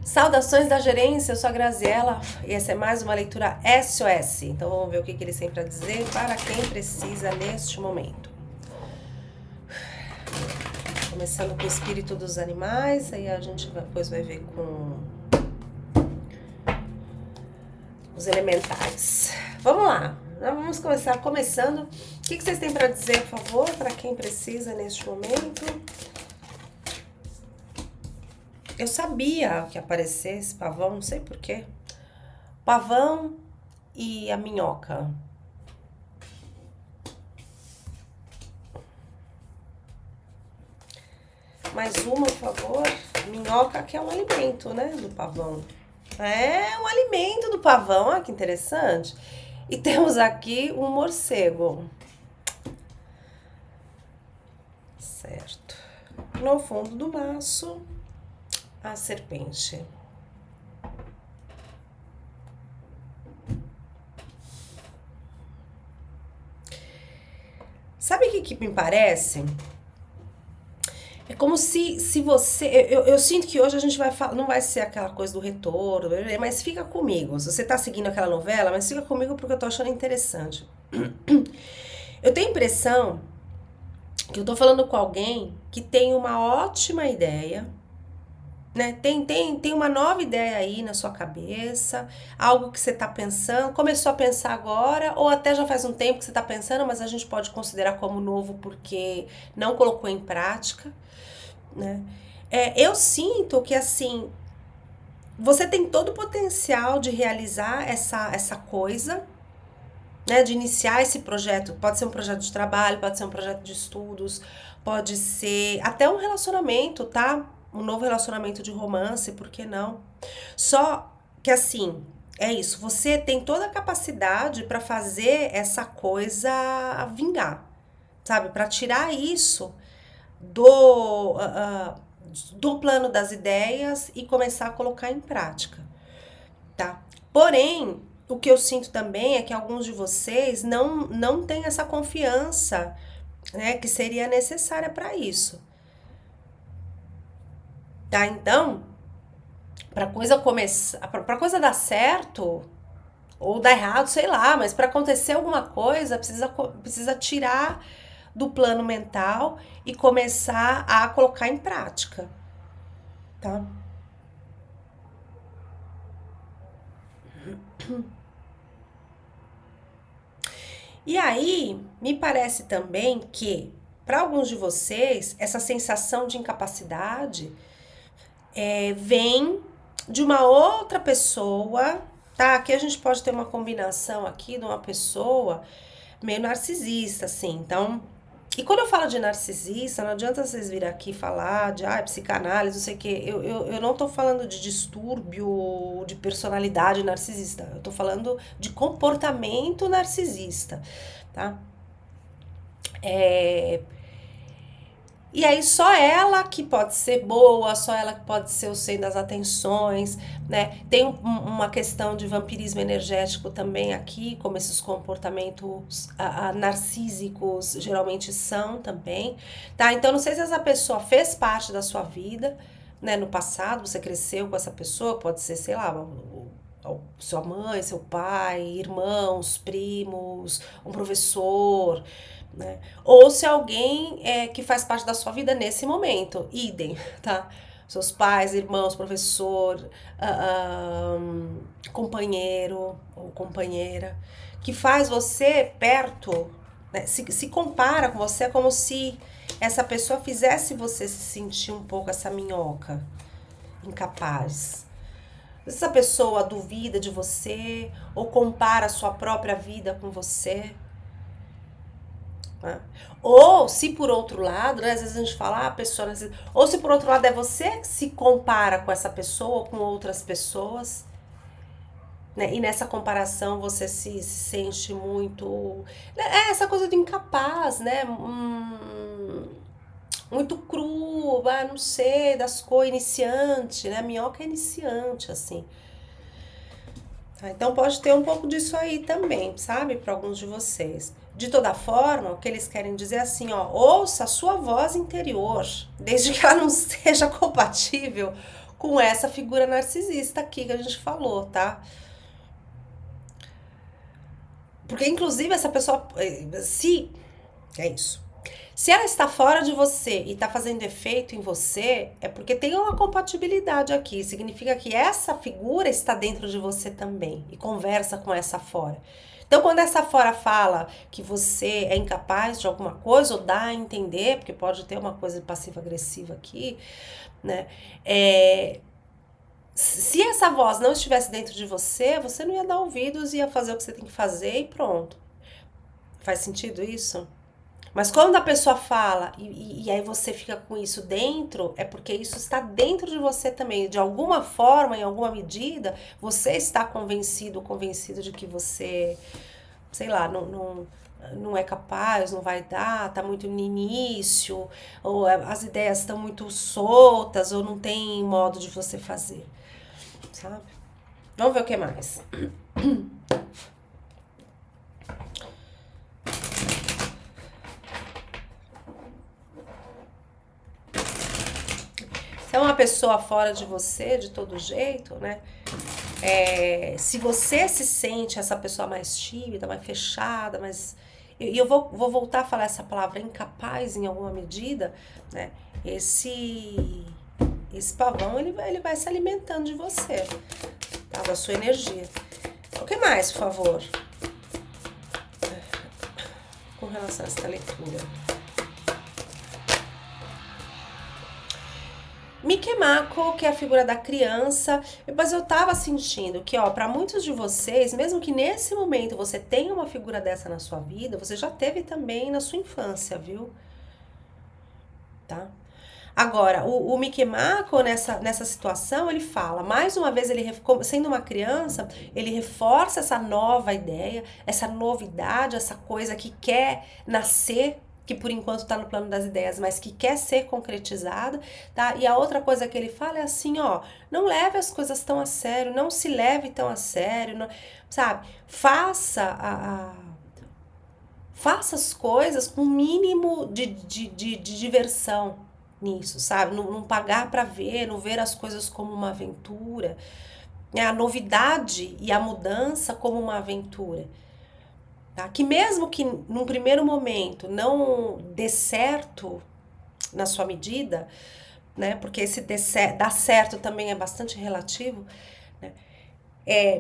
Saudações da gerência, eu sou a Graziella e essa é mais uma leitura SOS. Então vamos ver o que eles têm para dizer para quem precisa neste momento. Começando com o espírito dos animais, aí a gente depois vai ver com os elementais. Vamos lá, vamos começar começando. O que vocês têm para dizer, por favor, para quem precisa neste momento? Eu sabia que ia aparecer esse pavão, não sei porquê. Pavão e a minhoca. Mais uma, por favor. Minhoca, que é um alimento, né, do pavão. É um alimento do pavão, olha que interessante. E temos aqui um morcego. Certo. No fundo do maço, a serpente. Sabe o que me parece? É como se você... Eu sinto que hoje a gente vai falar... Não vai ser aquela coisa do retorno, mas fica comigo. Se você tá seguindo aquela novela, mas fica comigo porque eu tô achando interessante. Eu tenho a impressão que eu tô falando com alguém que tem uma ótima ideia, né? Tem uma nova ideia aí na sua cabeça, algo que você tá pensando, começou a pensar agora, ou até já faz um tempo que você tá pensando, mas a gente pode considerar como novo porque não colocou em prática, né? Eu sinto que, assim, você tem todo o potencial de realizar essa coisa, né? De iniciar esse projeto. Pode ser um projeto de trabalho, pode ser um projeto de estudos, pode ser até um relacionamento, tá? Um novo relacionamento de romance, por que não? Só que, assim, é isso. Você tem toda a capacidade para fazer essa coisa vingar, sabe? Para tirar isso do plano das ideias e começar a colocar em prática, tá? Porém, o que eu sinto também é que alguns de vocês não têm essa confiança, né, que seria necessária para isso, tá? Então, para coisa começar, para coisa dar certo ou dar errado, sei lá, mas para acontecer alguma coisa, precisa tirar do plano mental e começar a colocar em prática, tá? E aí, me parece também que, para alguns de vocês, essa sensação de incapacidade vem de uma outra pessoa, tá? Aqui a gente pode ter uma combinação aqui de uma pessoa meio narcisista, assim. Então, e quando eu falo de narcisista, não adianta vocês virem aqui falar de psicanálise, não sei o quê. Eu não tô falando de distúrbio de personalidade narcisista. Eu tô falando de comportamento narcisista, tá? E aí só ela que pode ser boa, só ela que pode ser o centro das atenções, né? Tem uma questão de vampirismo energético também aqui, como esses comportamentos narcísicos geralmente são também, tá? Então não sei se essa pessoa fez parte da sua vida, né? No passado, você cresceu com essa pessoa, pode ser, sei lá, sua mãe, seu pai, irmãos, primos, um professor, né? Ou se alguém que faz parte da sua vida nesse momento, idem, tá? Seus pais, irmãos, professor, companheiro ou companheira, que faz você perto, né? Se compara com você, é como se essa pessoa fizesse você se sentir um pouco essa minhoca, incapaz. Essa pessoa duvida de você ou compara a sua própria vida com você. Né? Ou se por outro lado, né, às vezes a gente fala, a pessoa... Ou se por outro lado é você que se compara com essa pessoa ou com outras pessoas, né? E nessa comparação você se sente muito... essa coisa do incapaz, né? Muito cru, não sei, das cores, iniciante, né? A minhoca é iniciante, assim. Tá? Então pode ter um pouco disso aí também, sabe? Para alguns de vocês. De toda forma, o que eles querem dizer é assim, ó, ouça a sua voz interior, desde que ela não seja compatível com essa figura narcisista aqui que a gente falou, tá? Porque, inclusive, essa pessoa, se, é isso. Se ela está fora de você e está fazendo efeito em você, é porque tem uma compatibilidade aqui. Significa que essa figura está dentro de você também e conversa com essa fora. Então, quando essa fora fala que você é incapaz de alguma coisa, ou dá a entender, porque pode ter uma coisa passiva-agressiva aqui, né? Se essa voz não estivesse dentro de você, você não ia dar ouvidos, ia fazer o que você tem que fazer e pronto. Faz sentido isso? Mas quando a pessoa fala e aí você fica com isso dentro, é porque isso está dentro de você também. De alguma forma, em alguma medida, você está convencido ou convencido de que você, sei lá, não é capaz, não vai dar, tá muito no início, ou as ideias estão muito soltas, ou não tem modo de você fazer, sabe? Vamos ver o que mais. Se é uma pessoa fora de você, de todo jeito, né? Se você se sente essa pessoa mais tímida, mais fechada, mais. E eu vou voltar a falar essa palavra incapaz em alguma medida, né? Esse pavão ele vai se alimentando de você, tá? Da sua energia. O que mais, por favor? Com relação a essa leitura. Mikemako, que é a figura da criança, mas eu tava sentindo que, ó, para muitos de vocês, mesmo que nesse momento você tenha uma figura dessa na sua vida, você já teve também na sua infância, viu? Tá? Agora, o Mikemako, nessa situação, ele fala, mais uma vez, sendo uma criança, ele reforça essa nova ideia, essa novidade, essa coisa que quer nascer, que por enquanto está no plano das ideias, mas que quer ser concretizada, tá? E a outra coisa que ele fala é assim, ó, não leve as coisas tão a sério, não se leve tão a sério, não, sabe? Faça as coisas com o mínimo de diversão nisso, sabe? Não pagar para ver, não ver as coisas como uma aventura, né? A novidade e a mudança como uma aventura. Tá? Que mesmo que num primeiro momento não dê certo na sua medida, né? Porque esse dar certo também é bastante relativo, né?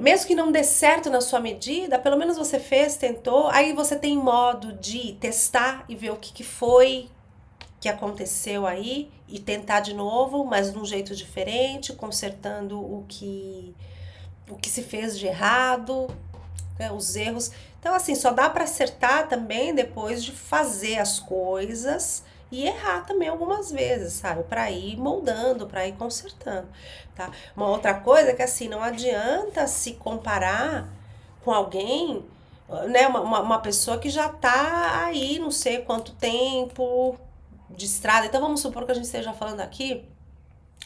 Mesmo que não dê certo na sua medida, pelo menos você fez, tentou, aí você tem modo de testar e ver o que foi que aconteceu aí e tentar de novo, mas de um jeito diferente, consertando o que se fez de errado, né, os erros. Então, assim, só dá para acertar também depois de fazer as coisas e errar também algumas vezes, sabe? Para ir moldando, para ir consertando, tá? Uma outra coisa é que, assim, não adianta se comparar com alguém, né? Uma pessoa que já tá aí não sei quanto tempo de estrada. Então, vamos supor que a gente esteja falando aqui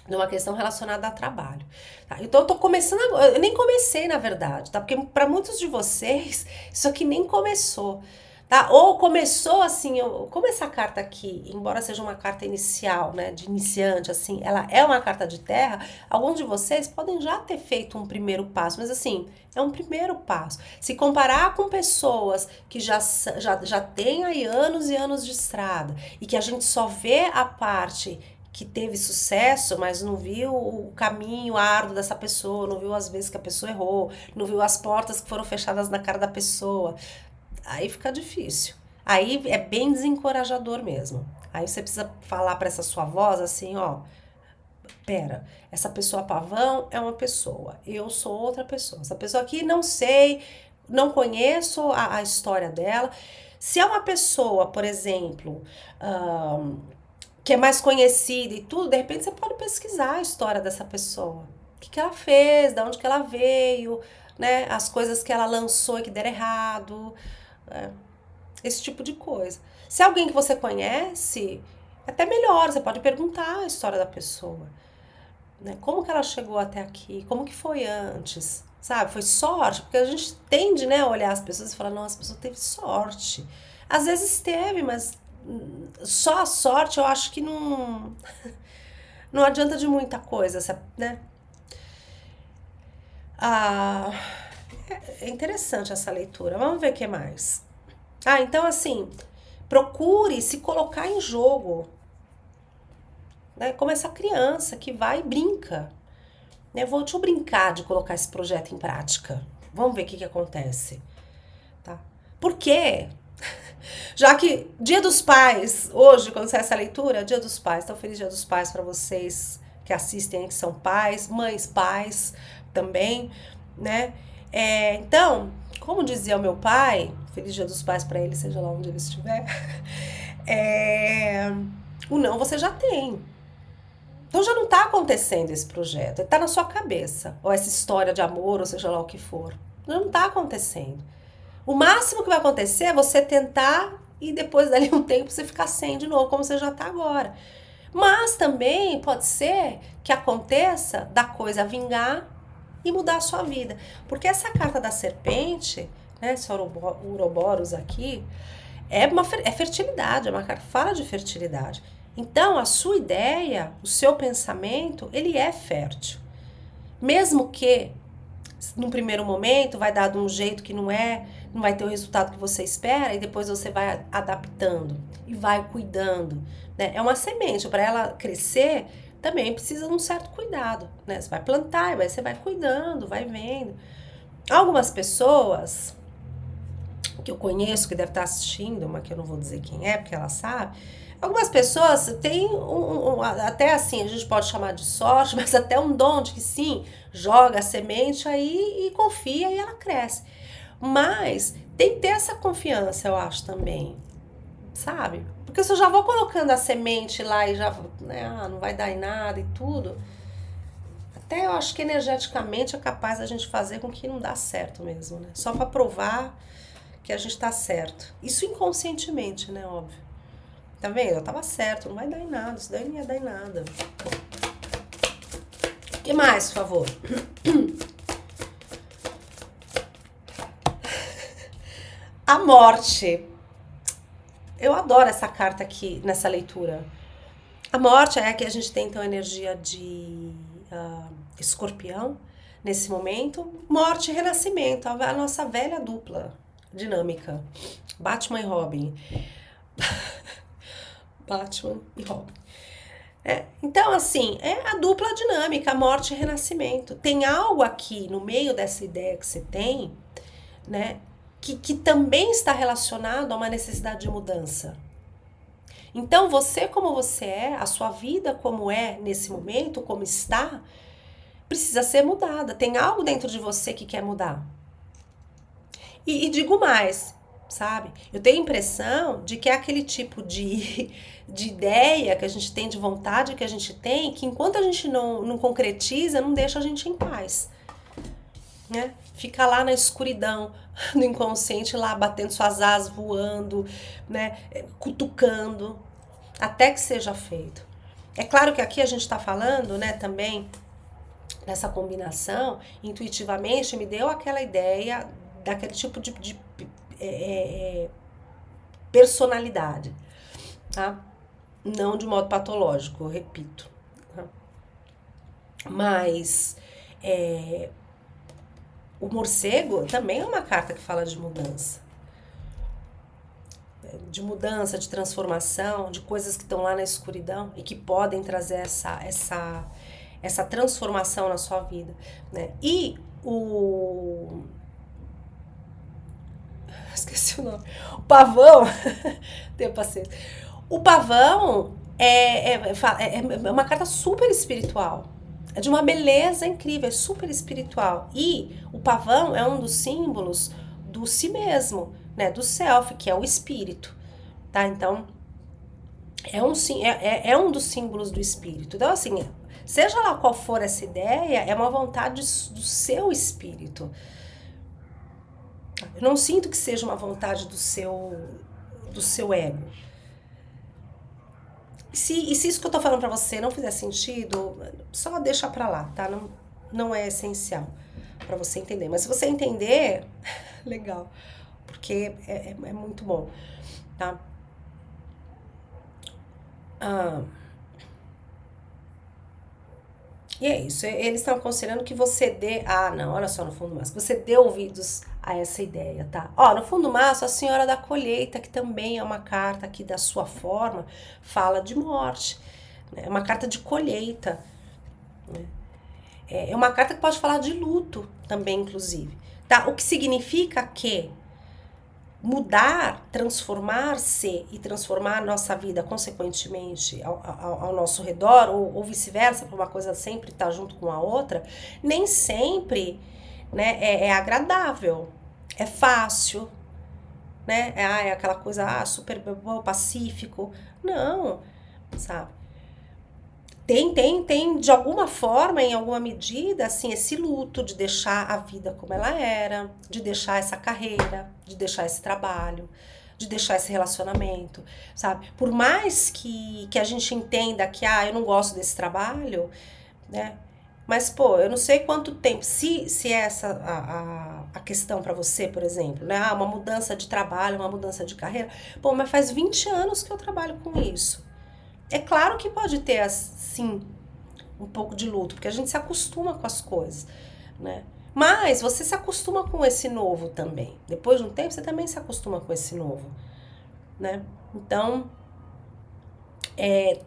numa questão relacionada a trabalho. Tá? Então eu tô começando agora, eu nem comecei na verdade, tá? Porque para muitos de vocês isso aqui nem começou, tá? Ou começou assim, como essa carta aqui, embora seja uma carta inicial, né, de iniciante, assim, ela é uma carta de terra, alguns de vocês podem já ter feito um primeiro passo, mas assim, é um primeiro passo. Se comparar com pessoas que já têm aí anos e anos de estrada e que a gente só vê a parte que teve sucesso, mas não viu o caminho árduo dessa pessoa, não viu as vezes que a pessoa errou, não viu as portas que foram fechadas na cara da pessoa. Aí fica difícil. Aí é bem desencorajador mesmo. Aí você precisa falar para essa sua voz assim, ó, pera, essa pessoa pavão é uma pessoa, eu sou outra pessoa. Essa pessoa aqui não sei, não conheço a história dela. Se é uma pessoa, por exemplo, que é mais conhecida e tudo, de repente você pode pesquisar a história dessa pessoa. O que ela fez, de onde que ela veio, né? As coisas que ela lançou e que deram errado, né? Esse tipo de coisa. Se é alguém que você conhece, é até melhor, você pode perguntar a história da pessoa, né? Como que ela chegou até aqui? Como que foi antes? Sabe? Foi sorte? Porque a gente tende, né, a olhar as pessoas e falar, nossa, a pessoa teve sorte. Às vezes teve, mas só a sorte eu acho que não Não adianta de muita coisa, né? Ah, é interessante essa leitura. Vamos ver o que mais. Então assim, procure se colocar em jogo, né? Como essa criança que vai e brinca. Né? Deixa eu brincar de colocar esse projeto em prática. Vamos ver o que acontece. Tá? Por quê? Já que Dia dos Pais, hoje, quando sai essa leitura, Dia dos Pais. Então, feliz Dia dos Pais para vocês que assistem, que são pais, mães, pais também, né? Então, como dizia o meu pai, feliz Dia dos Pais para ele, seja lá onde ele estiver, o não você já tem. Então já não está acontecendo esse projeto, está na sua cabeça, ou essa história de amor, ou seja lá o que for. Já não está acontecendo. O máximo que vai acontecer é você tentar e depois dali um tempo você ficar sem de novo, como você já está agora. Mas também pode ser que aconteça da coisa vingar e mudar a sua vida. Porque essa carta da serpente, né, esse Ouroboros aqui, é fertilidade, é uma carta que fala de fertilidade. Então, a sua ideia, o seu pensamento, ele é fértil. Mesmo que, num primeiro momento, vai dar de um jeito que não vai ter o resultado que você espera, e depois você vai adaptando e vai cuidando. Né? É uma semente, para ela crescer, também precisa de um certo cuidado. Né? Você vai plantar, você vai cuidando, vai vendo. Algumas pessoas que eu conheço, que deve estar assistindo, mas que eu não vou dizer quem é, porque ela sabe. Algumas pessoas têm até assim, a gente pode chamar de sorte, mas até um dom de que sim, joga a semente aí e confia e ela cresce. Mas tem que ter essa confiança, eu acho também, sabe? Porque se eu já vou colocando a semente lá e já, né, não vai dar em nada e tudo, até eu acho que energeticamente é capaz a gente fazer com que não dá certo mesmo, né? Só para provar que a gente tá certo. Isso inconscientemente, né, óbvio. Tá vendo? Eu tava certo, não vai dar em nada, isso daí não ia dar em nada. O que mais, por favor? A morte. Eu adoro essa carta aqui, nessa leitura. A morte é que a gente tem, então, energia de escorpião, nesse momento. Morte e renascimento, a nossa velha dupla dinâmica. Batman e Robin. Batman e Robin. Então, assim, é a dupla dinâmica, morte e renascimento. Tem algo aqui no meio dessa ideia que você tem, né, que também está relacionado a uma necessidade de mudança. Então, você como você é, a sua vida como é nesse momento, como está, precisa ser mudada. Tem algo dentro de você que quer mudar. E digo mais, sabe? Eu tenho a impressão de que é aquele tipo de ideia que a gente tem, de vontade que a gente tem, que enquanto a gente não concretiza, não deixa a gente em paz. Né? Fica lá na escuridão, no inconsciente, lá batendo suas asas, voando, né? Cutucando, até que seja feito. É claro que aqui a gente está falando, né, também, nessa combinação, intuitivamente me deu aquela ideia daquele tipo de personalidade, tá? Não de modo patológico, eu repito. Tá? Mas o morcego também é uma carta que fala de mudança. De mudança, de transformação, de coisas que estão lá na escuridão e que podem trazer essa transformação na sua vida. Né? E esqueci o nome. O pavão. Tenho paciência. O pavão é uma carta super espiritual. É de uma beleza incrível, é super espiritual. E o pavão é um dos símbolos do si mesmo, né? Do self, que é o espírito. Tá? Então, é um dos símbolos do espírito. Então, assim, seja lá qual for essa ideia, é uma vontade do seu espírito. Eu não sinto que seja uma vontade do seu ego. E se isso que eu tô falando pra você não fizer sentido, só deixa pra lá, tá? Não é essencial pra você entender. Mas se você entender, legal. Porque é muito bom, tá? E é isso, eles estão aconselhando que você dê, não, olha só, no fundo do maço, que você dê ouvidos a essa ideia, tá? Ó, no fundo do maço, a Senhora da Colheita, que também é uma carta que da sua forma fala de morte, né? É uma carta de colheita, né? É uma carta que pode falar de luto também, inclusive, tá? O que significa que mudar, transformar-se e transformar a nossa vida, consequentemente, ao nosso redor, ou vice-versa, para uma coisa sempre estar junto com a outra, nem sempre, né, é agradável, é fácil, né? É aquela coisa, super bom, pacífico. Não, sabe? Tem, de alguma forma, em alguma medida, assim, esse luto de deixar a vida como ela era, de deixar essa carreira, de deixar esse trabalho, de deixar esse relacionamento, sabe? Por mais que a gente entenda que, eu não gosto desse trabalho, né? Mas, pô, eu não sei quanto tempo, se é essa a questão pra você, por exemplo, né? Uma mudança de trabalho, uma mudança de carreira. Pô, mas faz 20 anos que eu trabalho com isso. É claro que pode ter, assim, um pouco de luto, porque a gente se acostuma com as coisas, né? Mas você se acostuma com esse novo também. Depois de um tempo, você também se acostuma com esse novo, né? Então,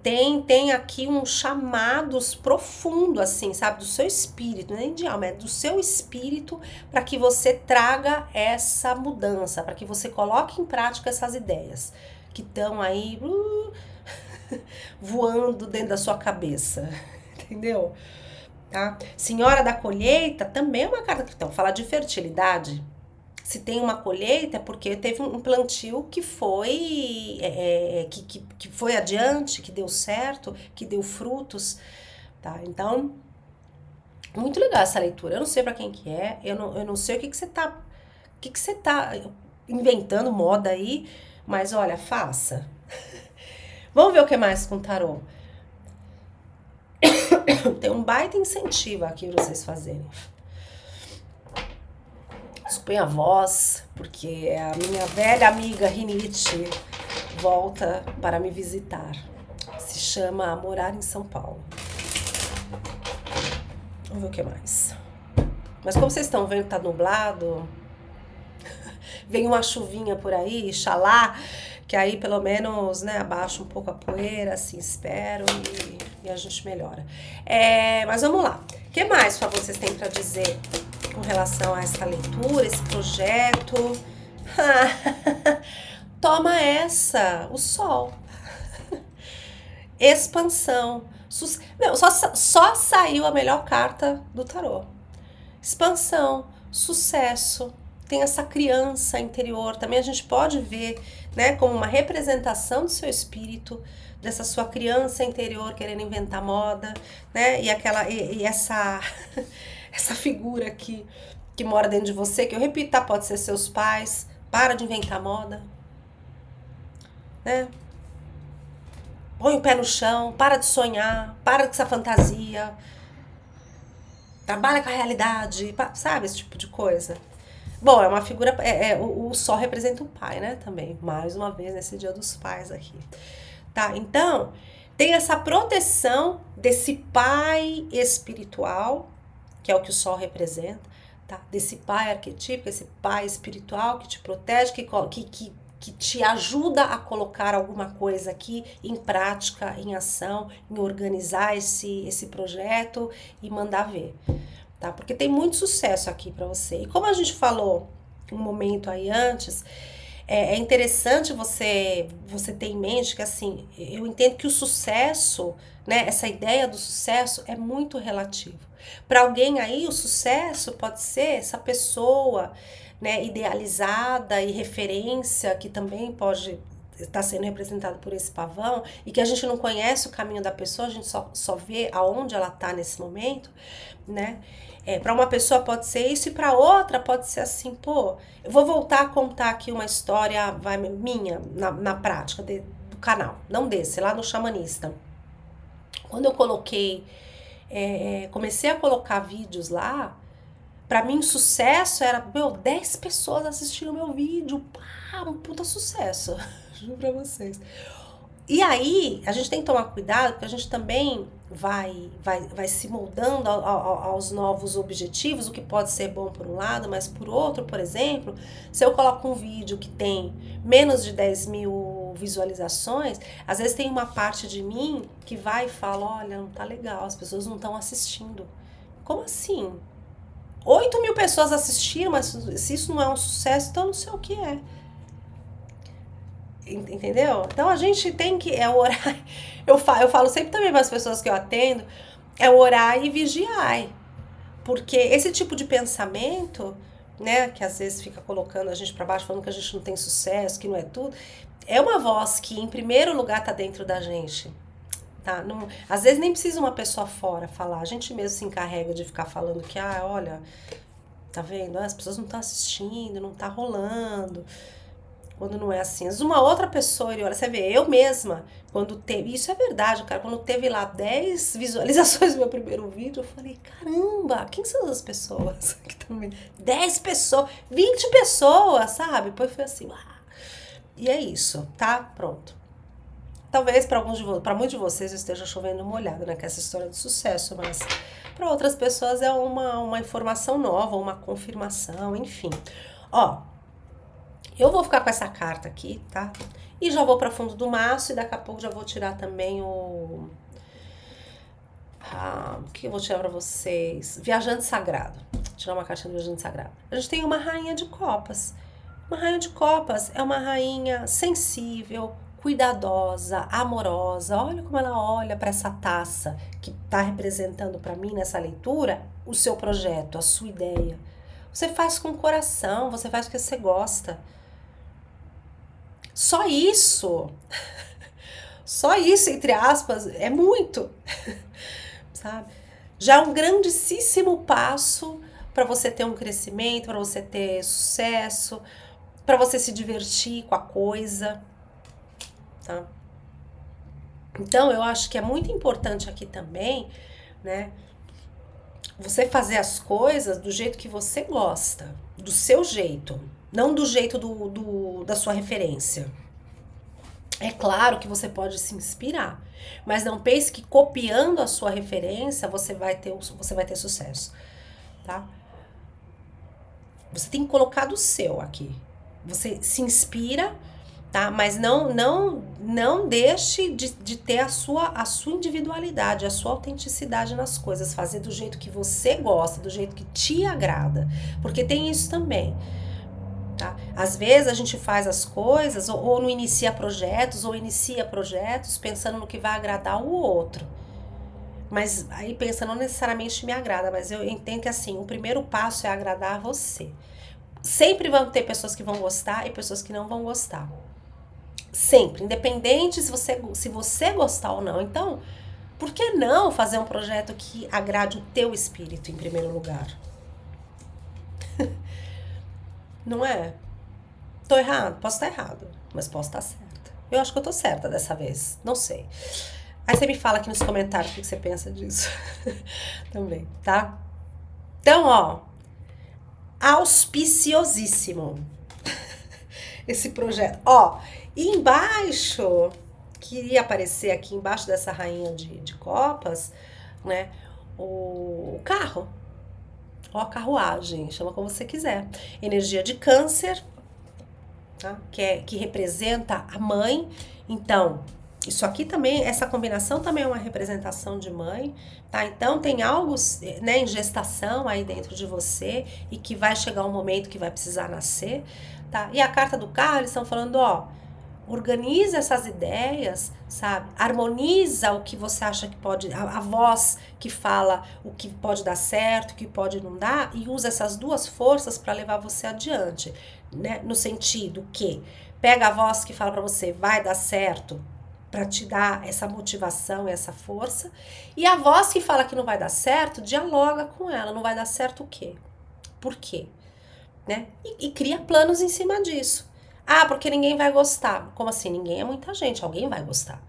tem aqui um chamados profundo, assim, sabe? Do seu espírito, nem de alma, é do seu espírito, para que você traga essa mudança, para que você coloque em prática essas ideias que estão aí voando dentro da sua cabeça, entendeu? Tá? Senhora da Colheita também é uma carta que então, fala de fertilidade. Se tem uma colheita é porque teve um plantio que foi que foi adiante, que deu certo, que deu frutos, tá? Então, muito legal essa leitura. Eu não sei pra quem que é, eu não sei o que que você tá inventando moda aí, mas olha, faça. Vamos ver o que mais com o tarô. Tem um baita incentivo aqui pra vocês fazerem. Desculpem a voz, porque a minha velha amiga rinite volta para me visitar. Se chama Morar em São Paulo. Vamos ver o que mais. Mas como vocês estão vendo que tá nublado, vem uma chuvinha por aí, xalá, que aí pelo menos, né, abaixa um pouco a poeira, assim, espero, e a gente melhora. Mas vamos lá. O que mais, por favor, vocês têm para dizer com relação a essa leitura, esse projeto? Toma essa, o sol. Expansão. Não, só saiu a melhor carta do tarô. Expansão, sucesso. Tem essa criança interior. Também a gente pode ver, né, como uma representação do seu espírito, dessa sua criança interior querendo inventar moda, né? E essa essa figura aqui que mora dentro de você, que eu repito, tá? Pode ser seus pais. Para de inventar moda, né? Põe o pé no chão, para de sonhar, para com essa fantasia. Trabalha com a realidade, sabe? Esse tipo de coisa. Bom, é uma figura. O sol representa o pai, né? Também. Mais uma vez nesse Dia dos Pais aqui. Tá? Então, tem essa proteção desse pai espiritual, que é o que o sol representa, tá? Desse pai arquetípico, esse pai espiritual que te protege, que te ajuda a colocar alguma coisa aqui em prática, em ação, em organizar esse projeto e mandar ver, tá? Porque tem muito sucesso aqui para você. E como a gente falou um momento aí antes, é interessante você ter em mente que, assim, eu entendo que o sucesso, né, essa ideia do sucesso é muito relativo. Para alguém aí, o sucesso pode ser essa pessoa, né, idealizada e referência, que também pode estar sendo representada por esse pavão, e que a gente não conhece o caminho da pessoa, a gente só vê aonde ela está nesse momento, né? Para uma pessoa pode ser isso, e para outra pode ser assim, pô, eu vou voltar a contar aqui uma história minha, na prática do canal, não desse, lá no Xamanista. Quando eu comecei a colocar vídeos lá, pra mim, o sucesso era, 10 pessoas assistiram meu vídeo. Pá, um puta sucesso. Juro pra vocês. E aí, a gente tem que tomar cuidado, porque a gente também vai se moldando aos novos objetivos, o que pode ser bom por um lado, mas por outro, por exemplo, se eu coloco um vídeo que tem menos de 10 mil visualizações, às vezes tem uma parte de mim que vai e fala, olha, não tá legal, as pessoas não estão assistindo. Como assim? 8 mil pessoas assistiram, mas se isso não é um sucesso, então não sei o que é. Entendeu? Então a gente tem que orar. Eu falo sempre também para as pessoas que eu atendo, é orar e vigiar. Porque esse tipo de pensamento, né, que às vezes fica colocando a gente para baixo, falando que a gente não tem sucesso, que não é tudo, é uma voz que em primeiro lugar tá dentro da gente. Tá? Não, às vezes nem precisa uma pessoa fora falar, a gente mesmo se encarrega de ficar falando que, olha, tá vendo? As pessoas não estão assistindo, não tá rolando. Quando não é assim. Às vezes uma outra pessoa, ele olha, você vê, eu mesma, quando teve, isso é verdade, cara, quando teve lá 10 visualizações do meu primeiro vídeo, eu falei, caramba, quem são essas pessoas que estão vendo? 10 pessoas, 20 pessoas, sabe? Depois foi assim, e é isso, tá? Pronto. Talvez para muitos de vocês esteja chovendo molhado, né? Que é essa história de sucesso, mas para outras pessoas é uma informação nova, uma confirmação, enfim. Ó, eu vou ficar com essa carta aqui, tá? E já vou para fundo do maço e daqui a pouco já vou tirar também o que eu vou tirar para vocês? Viajante Sagrado. Vou tirar uma caixa do Viajante Sagrado. A gente tem uma rainha de copas. Uma rainha de copas é uma rainha sensível, cuidadosa, amorosa. Olha como ela olha para essa taça que está representando para mim nessa leitura o seu projeto, a sua ideia. Você faz com o coração, você faz porque você gosta. Só isso, entre aspas, é muito, sabe? Já é um grandíssimo passo para você ter um crescimento, para você ter sucesso, para você se divertir com a coisa, tá? Então, eu acho que é muito importante aqui também, né? Você fazer as coisas do jeito que você gosta, do seu jeito, não do jeito da sua referência. É claro que você pode se inspirar, mas não pense que copiando a sua referência você vai ter sucesso, tá? Você tem que colocar do seu aqui. Você se inspira, tá? Mas não deixe de ter a sua individualidade, a sua autenticidade nas coisas, fazer do jeito que você gosta, do jeito que te agrada, porque tem isso também. Tá? Às vezes a gente faz as coisas ou não inicia projetos pensando no que vai agradar o outro. Mas aí pensa, não necessariamente me agrada, mas eu entendo que assim, o primeiro passo é agradar você. Sempre vão ter pessoas que vão gostar e pessoas que não vão gostar. Sempre, independente se você gostar ou não. Então, por que não fazer um projeto que agrade o teu espírito em primeiro lugar? Não é? Tô errado? Posso estar errado, mas posso estar certa. Eu acho que eu tô certa dessa vez, não sei. Aí você me fala aqui nos comentários o que você pensa disso. Também, tá? Então, ó, auspiciosíssimo esse projeto. Ó, e embaixo, queria aparecer aqui embaixo dessa rainha de copas, né, o carro. Ó, a carruagem, chama como você quiser. Energia de Câncer, tá? Que representa a mãe. Então, isso aqui também, essa combinação também é uma representação de mãe, tá? Então, tem algo, né, em gestação aí dentro de você e que vai chegar um momento que vai precisar nascer, tá? E a carta do carro, eles estão falando, ó, organiza essas ideias, sabe? Harmoniza o que você acha que pode, a voz que fala o que pode dar certo, o que pode não dar, e usa essas duas forças para levar você adiante, né? No sentido que pega a voz que fala para você vai dar certo, para te dar essa motivação e essa força, e a voz que fala que não vai dar certo, dialoga com ela, não vai dar certo o quê? Por quê? Né? E cria planos em cima disso. Ah, porque ninguém vai gostar. Como assim? Ninguém é muita gente, alguém vai gostar.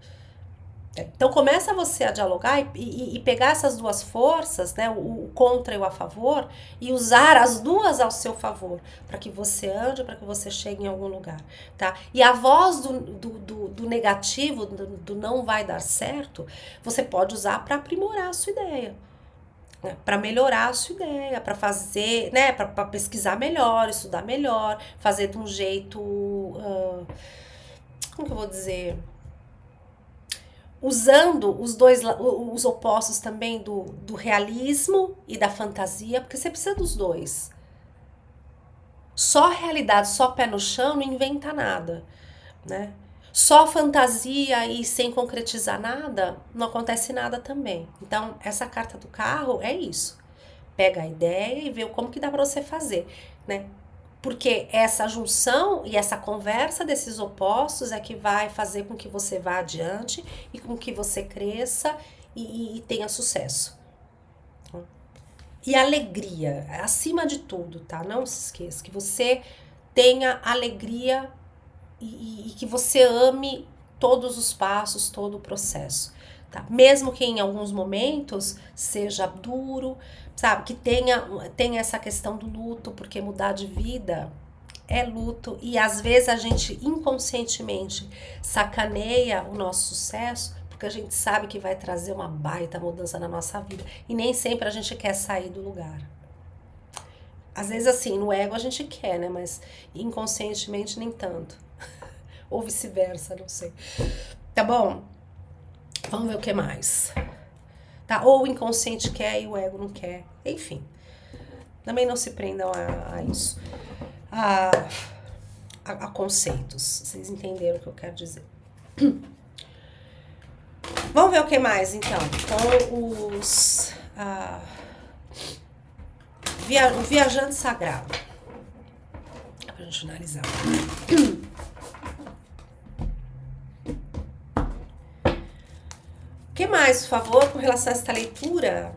Então começa você a dialogar e pegar essas duas forças, né, o contra e o a favor, e usar as duas ao seu favor, para que você ande, para que você chegue em algum lugar, tá? E a voz do negativo, do não vai dar certo, você pode usar para aprimorar a sua ideia, né, para melhorar a sua ideia, para fazer, né, para pesquisar melhor, estudar melhor, fazer de um jeito, como que eu vou dizer? Usando os opostos também do realismo e da fantasia, porque você precisa dos dois. Só realidade, só pé no chão não inventa nada, né? Só fantasia e sem concretizar nada, não acontece nada também. Então, essa carta do carro é isso. Pega a ideia e vê como que dá para você fazer, né? Porque essa junção e essa conversa desses opostos é que vai fazer com que você vá adiante e com que você cresça e tenha sucesso. E alegria, acima de tudo, tá? Não se esqueça que você tenha alegria e que você ame todos os passos, todo o processo. Tá? Mesmo que em alguns momentos seja duro, sabe? Que tenha essa questão do luto, porque mudar de vida é luto. E às vezes a gente inconscientemente sacaneia o nosso sucesso, porque a gente sabe que vai trazer uma baita mudança na nossa vida. E nem sempre a gente quer sair do lugar. Às vezes assim, no ego a gente quer, né? Mas inconscientemente nem tanto. Ou vice-versa, não sei. Tá bom? Vamos ver o que mais. Tá? Ou o inconsciente quer e o ego não quer. Enfim. Também não se prendam a isso. A conceitos. Vocês entenderam o que eu quero dizer. Vamos ver o que mais, então. Com os... o viajante sagrado. Pra gente finalizar. O que mais, por favor, com relação a esta leitura?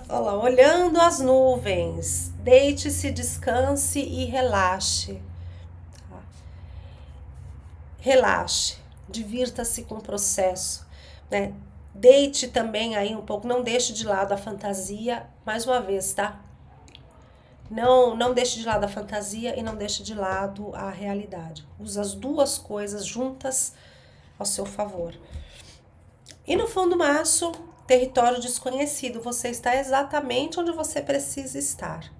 Olha lá, olhando as nuvens, deite-se, descanse e relaxe. Tá? Relaxe, divirta-se com o processo, né? Deite também aí um pouco, não deixe de lado a fantasia, mais uma vez, tá? Não deixe de lado a fantasia e não deixe de lado a realidade. Usa as duas coisas juntas ao seu favor. E no fundo do maço, território desconhecido. Você está exatamente onde você precisa estar.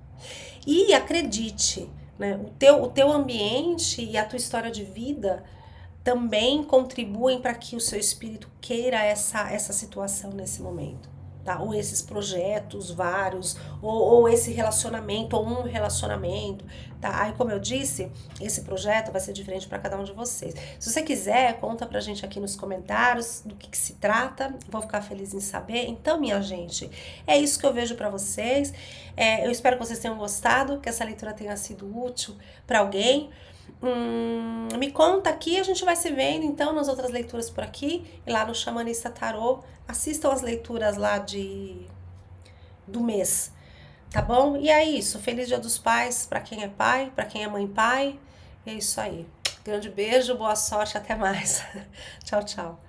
E acredite, né, o teu ambiente e a tua história de vida também contribuem para que o seu espírito queira essa situação nesse momento. Tá? Ou esses projetos vários, ou esse relacionamento, ou um relacionamento, tá? Aí, como eu disse, esse projeto vai ser diferente para cada um de vocês. Se você quiser, conta pra gente aqui nos comentários do que se trata, vou ficar feliz em saber. Então, minha gente, é isso que eu vejo para vocês. Eu espero que vocês tenham gostado, que essa leitura tenha sido útil para alguém. Me conta aqui, a gente vai se vendo então nas outras leituras por aqui e lá no Xamanista Tarô. Assistam as leituras lá do mês, tá bom? E é isso, feliz Dia dos Pais para quem é pai, para quem é mãe pai. E é isso aí. Grande beijo, boa sorte, até mais. Tchau, tchau.